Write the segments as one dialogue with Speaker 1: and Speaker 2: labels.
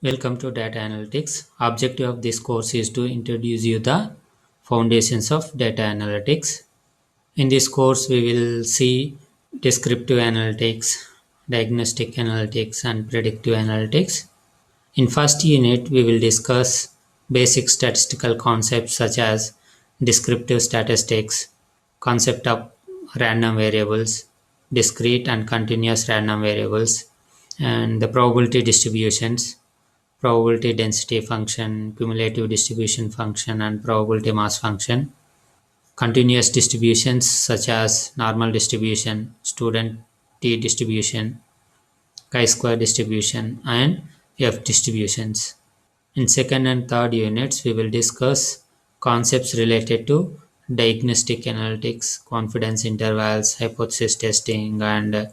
Speaker 1: Welcome to Data Analytics. Objective of this course is to introduce you the foundations of data analytics. In this course, we will see descriptive analytics, diagnostic analytics, and predictive analytics. In first unit, we will discuss basic statistical concepts such as descriptive statistics, concept of random variables, discrete and continuous random variables, and the probability distributions, probability density function, cumulative distribution function, and probability mass function. Continuous distributions such as normal distribution, student t distribution, chi-square distribution, and F distributions. In second and third units, we will discuss concepts related to diagnostic analytics, confidence intervals, hypothesis testing, and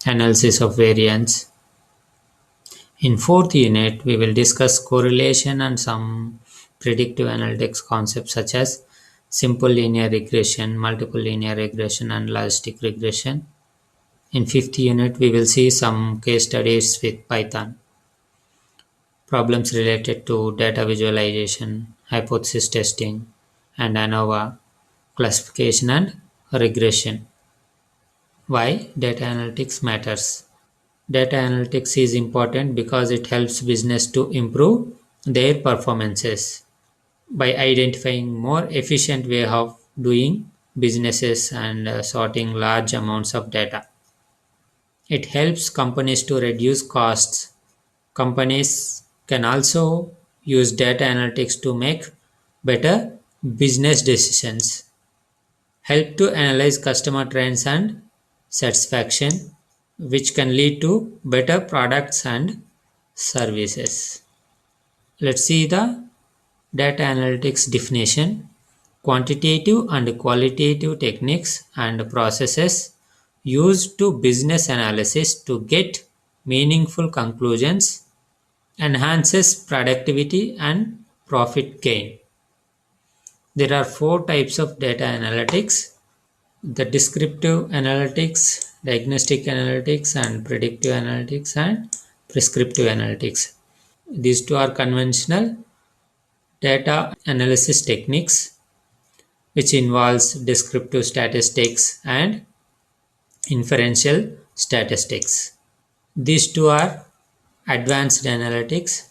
Speaker 1: analysis of variance. In fourth unit, we will discuss correlation and some predictive analytics concepts such as simple linear regression, multiple linear regression, and logistic regression. In fifth unit, we will see some case studies with Python, problems related to data visualization, hypothesis testing, and ANOVA, classification and regression. Why data analytics matters? Data analytics is important because it helps business to improve their performances by identifying more efficient way of doing businesses and sorting large amounts of data. It helps companies to reduce costs. Companies can also use data analytics to make better business decisions, help to analyze customer trends and satisfaction, which can lead to better products and services. Let's see the data analytics definition. Quantitative and qualitative techniques and processes used to business analysis to get meaningful conclusions, enhances productivity and profit gain. There are four types of data analytics: the descriptive analytics, diagnostic analytics, and predictive analytics, and prescriptive analytics. These two are conventional data analysis techniques which involves descriptive statistics and inferential statistics. These two are advanced analytics.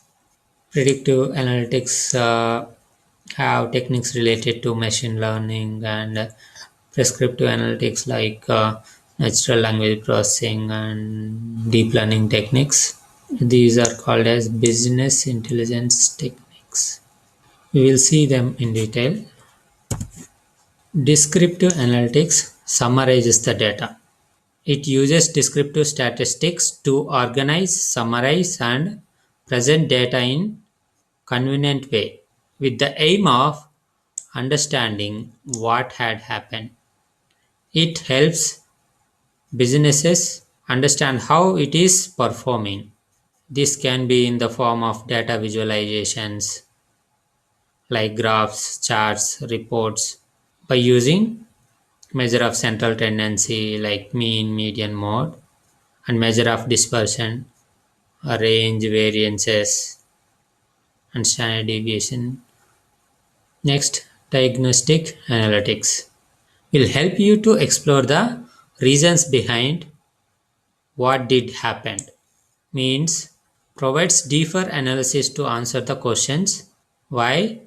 Speaker 1: Predictive analytics have techniques related to machine learning, and prescriptive analytics like natural language processing and deep learning techniques. These are called as business intelligence techniques. We will see them in detail. Descriptive analytics summarizes the data. It uses descriptive statistics to organize, summarize, and present data in convenient way with the aim of understanding what had happened. It helps businesses understand how it is performing. This can be in the form of data visualizations like graphs, charts, reports, by using measure of central tendency like mean, median, mode, and measure of dispersion, range, variances, and standard deviation. Next, diagnostic analytics will help you to explore the reasons behind what did happen. Means provides deeper analysis to answer the questions why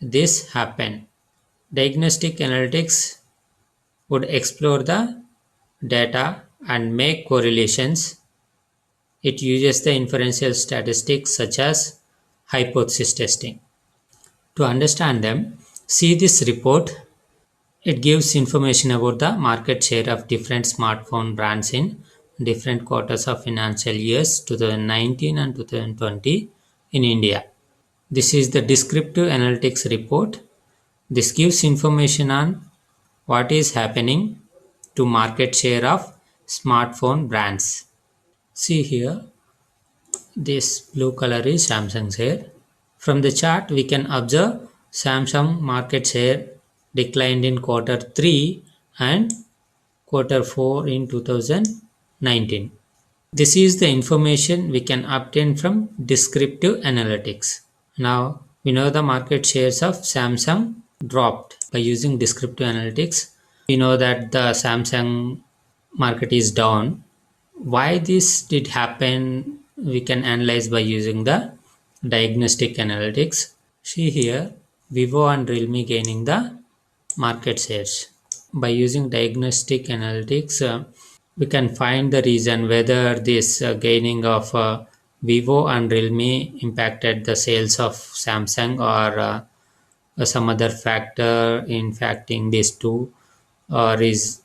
Speaker 1: this happened. Diagnostic analytics would explore the data and make correlations. It uses the inferential statistics such as hypothesis testing. To understand them, see this report. It gives information about the market share of different smartphone brands in different quarters of financial years 2019 and 2020 in India. This is the descriptive analytics report. This gives information on what is happening to market share of smartphone brands. See here, this blue color is Samsung's here. From the chart, we can observe Samsung market share declined in quarter 3 and quarter 4 in 2019. This is the information we can obtain from descriptive analytics. Now we know the market shares of Samsung dropped by using descriptive analytics. We know that the Samsung market is down. Why this did happen, we can analyze by using the diagnostic analytics. See here, Vivo and Realme gaining the market shares. By using diagnostic analytics, we can find the reason whether this gaining of Vivo and Realme impacted the sales of Samsung or some other factor impacting these two, or is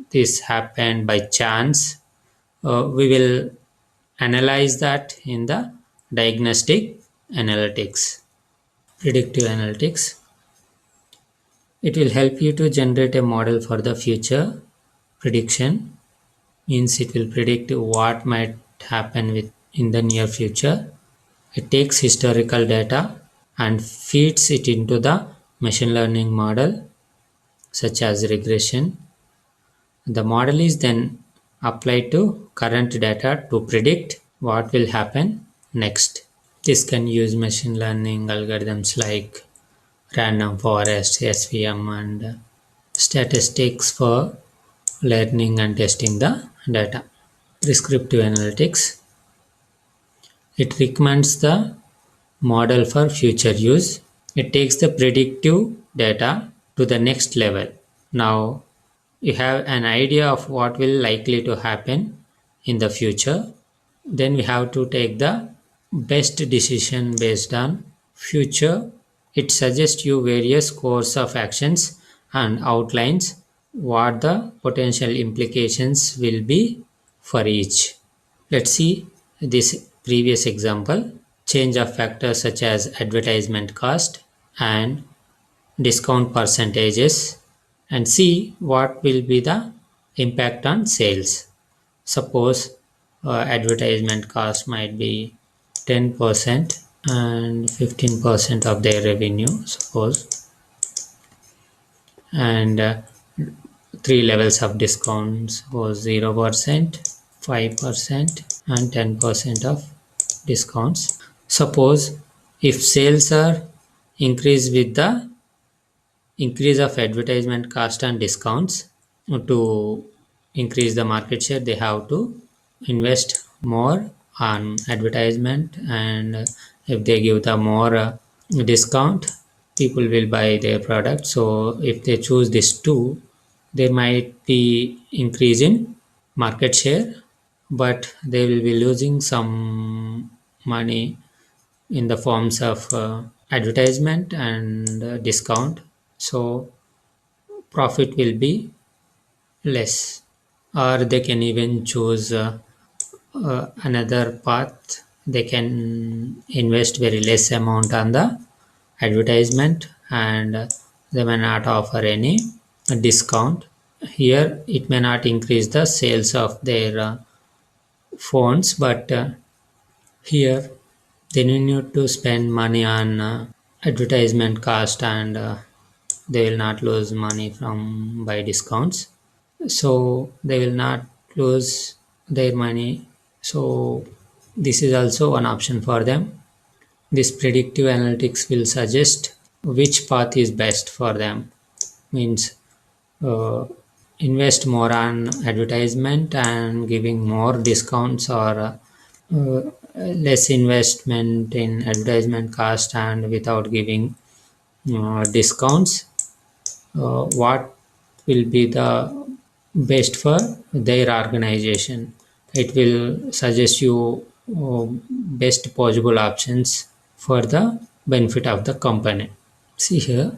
Speaker 1: this happened by chance. We will analyze that in the diagnostic analytics. Predictive analytics, it will help you to generate a model for the future. Prediction means it will predict what might happen with in the near future. It takes historical data and feeds it into the machine learning model such as regression. The model is then applied to current data to predict what will happen next. This can use machine learning algorithms like random forest, SVM, and statistics for learning and testing the data. Prescriptive analytics, it recommends the model for future use. It takes the predictive data to the next level. Now you have an idea of what will likely to happen in the future. Then we have to take the best decision based on future. It suggests you various course of actions and outlines what the potential implications will be for each. Let's see this previous example. Change of factors such as advertisement cost and discount percentages, and see what will be the impact on sales. Suppose advertisement cost might be 10% and 15% of their revenue, suppose, and three levels of discounts was 0%, 5%, and 10% of discounts. Suppose if sales are increased with the increase of advertisement cost and discounts, to increase the market share they have to invest more on advertisement, and if they give the more discount, people will buy their product. So if they choose this two, there might be increase in market share, but they will be losing some money in the forms of advertisement and discount. So profit will be less, or they can even choose another path. They can invest very less amount on the advertisement, and they may not offer any discount. Here it may not increase the sales of their phones, but here they need to spend money on advertisement cost, and they will not lose money from by discounts, so they will not lose their money. So this is also one option for them. This predictive analytics will suggest which path is best for them, means uh, invest more on advertisement and giving more discounts, or less investment in advertisement cost and without giving discounts. What will be the best for their organization? It will suggest you best possible options for the benefit of the company. See here,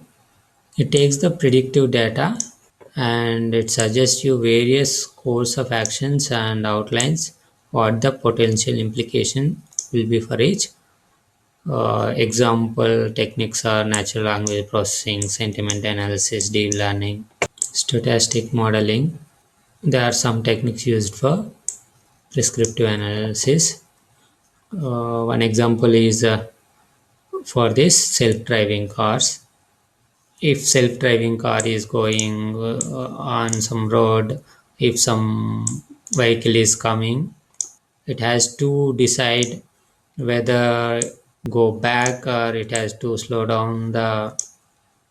Speaker 1: it takes the predictive data and it suggests you various course of actions and outlines what the potential implication will be for each. Example techniques are natural language processing, sentiment analysis, deep learning, stochastic modeling. There are some techniques used for prescriptive analysis. One example is for this self-driving cars. If self-driving car is going on some road, if some vehicle is coming, It has to decide whether go back, or it has to slow down the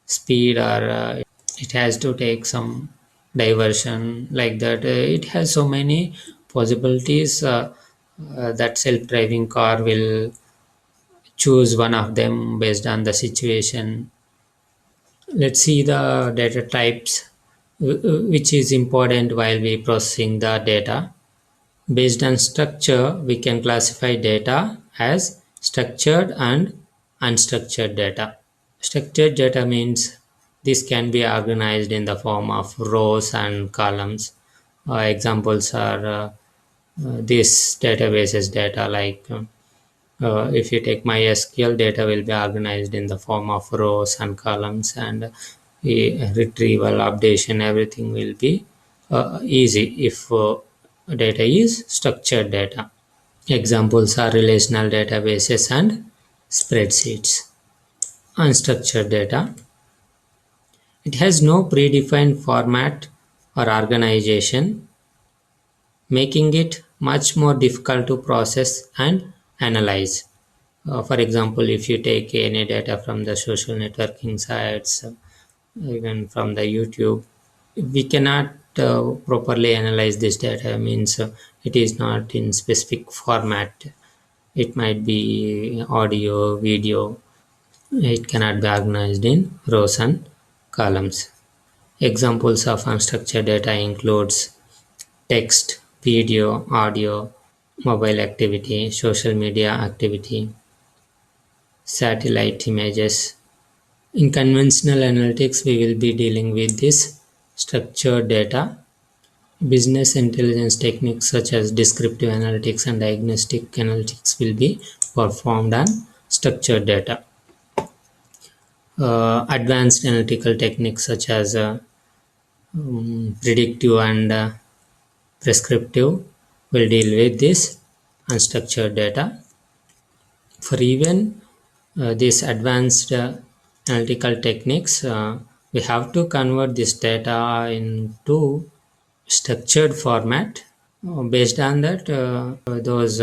Speaker 1: speed, or it has to take some diversion like that. It has so many possibilities that self-driving car will choose one of them based on the situation. Let's see the data types, which is important while we processing the data. Based on structure, we can classify data as structured and unstructured data. Structured data means this can be organized in the form of rows and columns. Examples are this databases data, like if you take MySQL, data will be organized in the form of rows and columns, and retrieval, updation, everything will be easy if data is structured data. Examples are relational databases and spreadsheets. Unstructured data, it has no predefined format or organization, making it much more difficult to process and analyze. For example, if you take any data from the social networking sites, even from the YouTube, we cannot properly analyze this data. Means it is not in specific format. It might be audio, video. It cannot be organized in rows and columns. Examples of unstructured data includes text, video, audio, mobile activity, social media activity, satellite images. In conventional analytics, we will be dealing with this structured data. Business intelligence techniques such as descriptive analytics and diagnostic analytics will be performed on structured data. Advanced analytical techniques such as predictive and prescriptive will deal with this unstructured data. For even these advanced analytical techniques, we have to convert this data into structured format. Based on that, those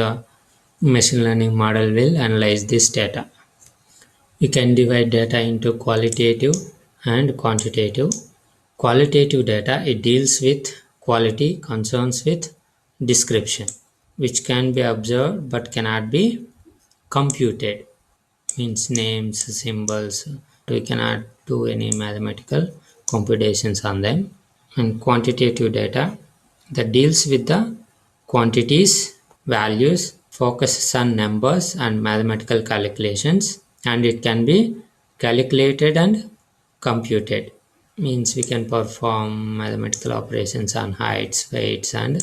Speaker 1: machine learning model will analyze this data. We can divide data into qualitative and quantitative. Qualitative data, it deals with quality, concerns with description, which can be observed but cannot be computed. Means names, symbols, we cannot do any mathematical computations on them. And quantitative data that deals with the quantities, values, focuses on numbers and mathematical calculations, and it can be calculated and computed. Means we can perform mathematical operations on heights, weights, and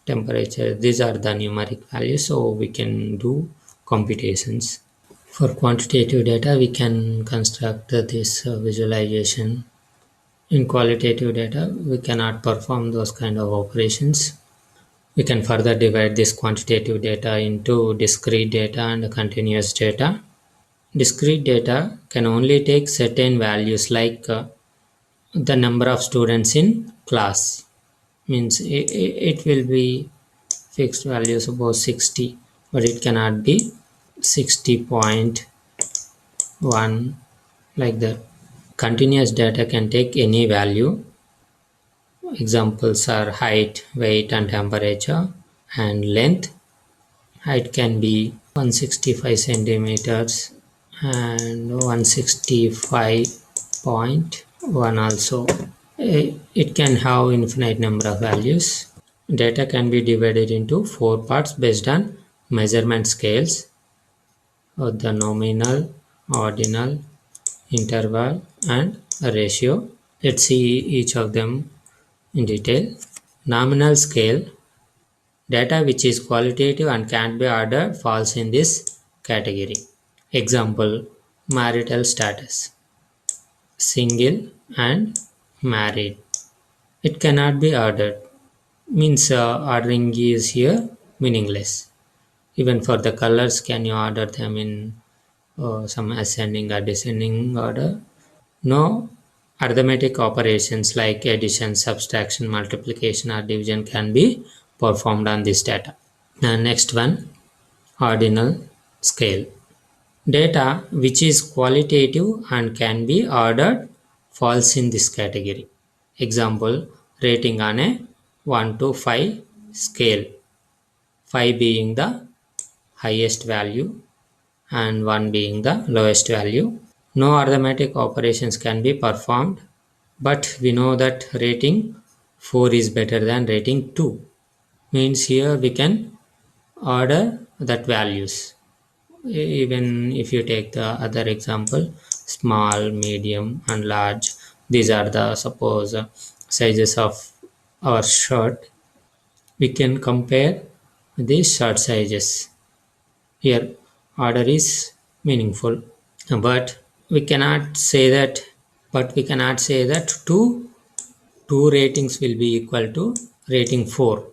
Speaker 1: temperature. These are the numeric values, so we can do computations. For quantitative data, we can construct this visualization. In qualitative data, we cannot perform those kind of operations. We can further divide this quantitative data into discrete data and continuous data. Discrete data can only take certain values, like the number of students in class. Means it will be fixed value, suppose 60, but it cannot be 60.1, like that. Continuous data can take any value. Examples are height, weight, and temperature, and length. Height can be 165 centimeters and 165.1 also. It can have infinite number of values. Data can be divided into 4 parts based on measurement scales, or the nominal, ordinal, interval, and a ratio. Let's see each of them in detail. Nominal scale, data which is qualitative and can't be ordered falls in this category. Example, marital status, single and married. It cannot be ordered. Means ordering is here meaningless. Even for the colors, can you order them in some ascending or descending order? No. Arithmetic operations like addition, subtraction, multiplication, or division can be performed on this data. Next one, ordinal scale. Data which is qualitative and can be ordered falls in this category. Example, rating on a 1 to 5 scale, 5 being the highest value and 1 being the lowest value. No arithmetic operations can be performed, but we know that rating 4 is better than rating 2. Means here we can order that values. Even if you take the other example, small, medium and large, these are the suppose sizes of our shirt. We can compare these shirt sizes. Here order is meaningful, but we cannot say that two ratings will be equal to rating 4.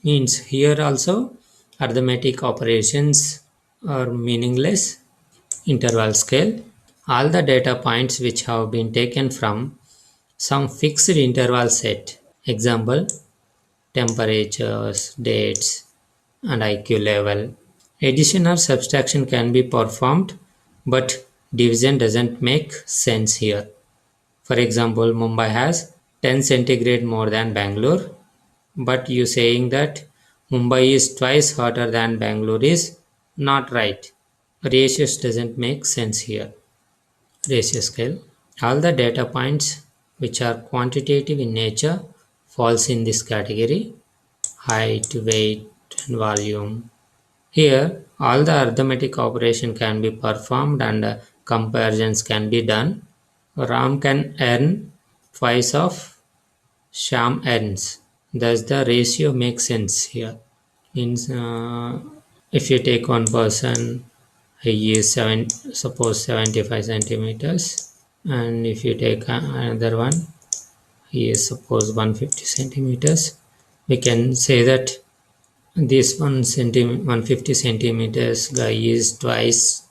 Speaker 1: Means here also arithmetic operations are meaningless. Interval scale. All the data points which have been taken from some fixed interval set. Example, temperatures, dates, and IQ level. Addition or subtraction can be performed, but division doesn't make sense here. For example, Mumbai has 10 centigrade more than Bangalore, but you saying that Mumbai is twice hotter than Bangalore is not right. Ratios doesn't make sense here. Ratio scale. All the data points which are quantitative in nature falls in this category. Height, weight and volume. Here all the arithmetic operation can be performed and comparisons can be done. Ram can earn twice of Sham earns. Thus the ratio makes sense here. Means if you take one person, he is suppose 75 centimeters, and if you take another one, he is suppose 150 centimeters. We can say that this 150 centimeters guy is twice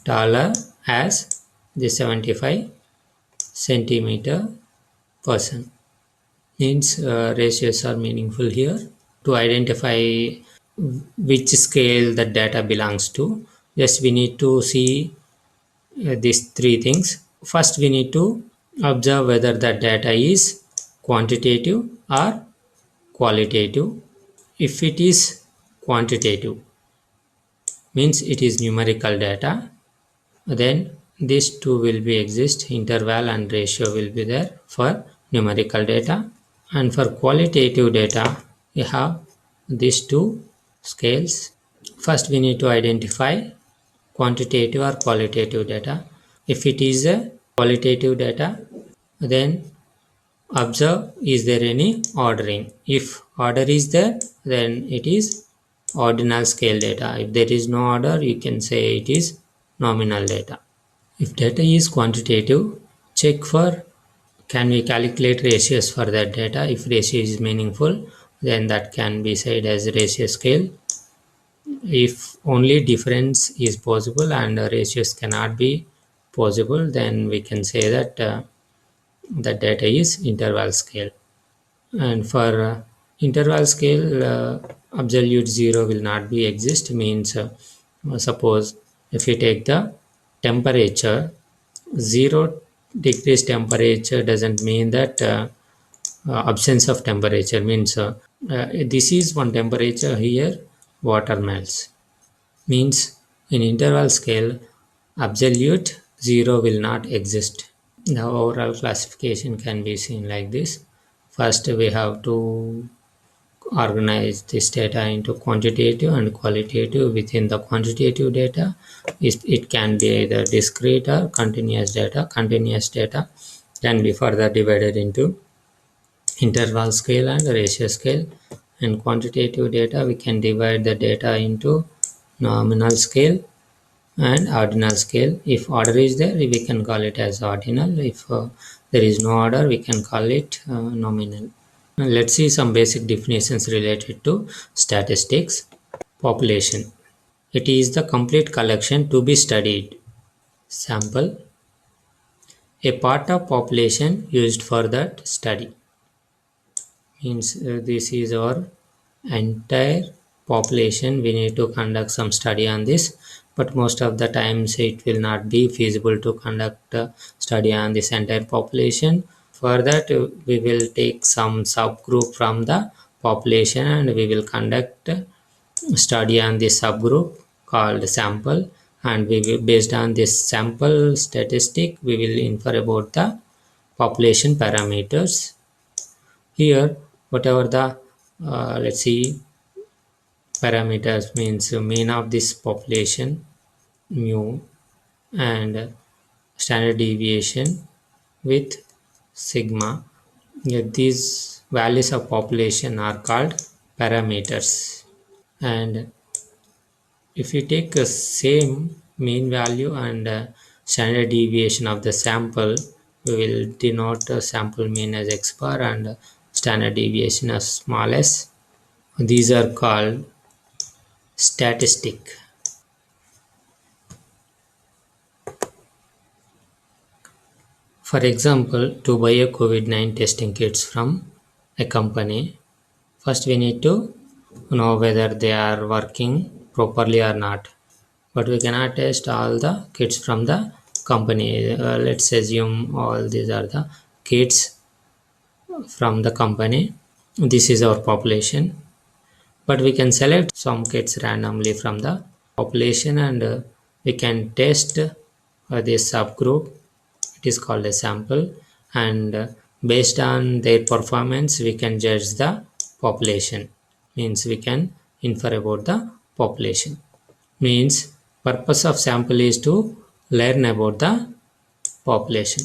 Speaker 1: taller as the 75 centimeter person. Means ratios are meaningful here. To identify which scale the data belongs to, just we need to see these three things. First we need to observe whether the data is quantitative or qualitative. If it is quantitative, means it is numerical data, then these two will be exist, interval and ratio will be there for numerical data. And for qualitative data, we have these two scales. First, we need to identify quantitative or qualitative data. If it is a qualitative data, then observe is there any ordering. If order is there, then it is ordinal scale data. If there is no order, you can say it is nominal data. If data is quantitative, check for can we calculate ratios for that data. If ratio is meaningful, then that can be said as ratio scale. If only difference is possible and ratios cannot be possible, then we can say that the data is interval scale. And for interval scale, absolute zero will not be exist. Means suppose if you take the temperature, 0 degrees temperature doesn't mean that absence of temperature. Means this is one temperature, here water melts. Means in interval scale absolute zero will not exist. The overall classification can be seen like this. First we have to organize this data into quantitative and qualitative. Within the quantitative data, it can be either discrete or continuous data. Continuous data can be further divided into interval scale and ratio scale. In quantitative data, we can divide the data into nominal scale and ordinal scale. If order is there, we can call it as ordinal. If there is no order, we can call it nominal. Now let's see some basic definitions related to statistics. Population. It is the complete collection to be studied. Sample. A part of population used for that study. Means this is our entire population, we need to conduct some study on this, but most of the times it will not be feasible to conduct a study on this entire population. For that, we will take some subgroup from the population and we will conduct a study on this subgroup called sample, and we will, based on this sample statistic, we will infer about the population parameters. Here, whatever the let's see, parameters means mean of this population, mu, and standard deviation with sigma. Yet these values of population are called parameters. And if you take a same mean value and standard deviation of the sample, we will denote sample mean as x bar and standard deviation as small s. These are called statistic. For example, to buy a COVID-19 testing kits from a company, first we need to know whether they are working properly or not. But we cannot test all the kits from the company. Let's assume all these are the kits from the company. This is our population. But we can select some kits randomly from the population and we can test this subgroup. It is called a sample, and based on their performance we can judge the population, means we can infer about the population. Means purpose of sample is to learn about the population.